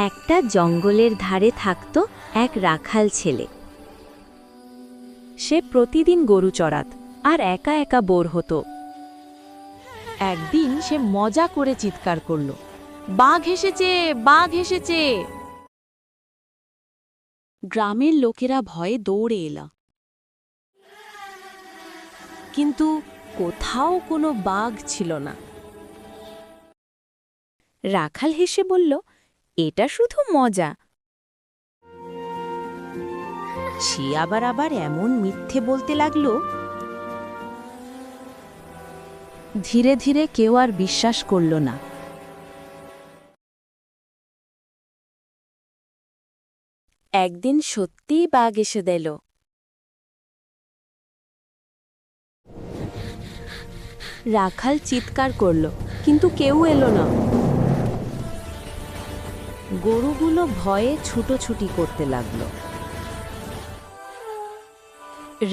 একটা জঙ্গলের ধারে থাকত এক রাখাল ছেলে। সে প্রতিদিন গরু চড়াত আর একা একা বোর হতো। একদিন সে মজা করে চিৎকার করল, বাঘ এসেছে, বাঘ এসেছে। গ্রামের লোকেরা ভয়ে দৌড়ে এলো, কিন্তু কোথাও কোনো বাঘ ছিল না। রাখাল হেসে বলল, এটা শুধু মজা। সে আবার এমন মিথ্যে বলতে লাগলো। ধীরে ধীরে কেউ আর বিশ্বাস করল না। একদিন সত্যিই বাঘ এসে দিল। রাখাল চিৎকার করল, কিন্তু কেউ এলো না। গরুগুলো ভয়ে ছুটোছুটি করতে লাগলো।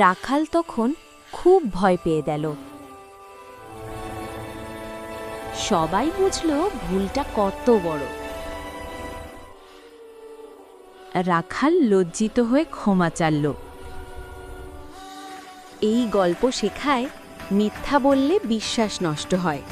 রাখাল তখন খুব ভয় পেয়ে গেল। সবাই বুঝল ভুলটা কত বড়। রাখাল লজ্জিত হয়ে ক্ষমা চাইল। এই গল্প শেখায়, মিথ্যা বললে বিশ্বাস নষ্ট হয়।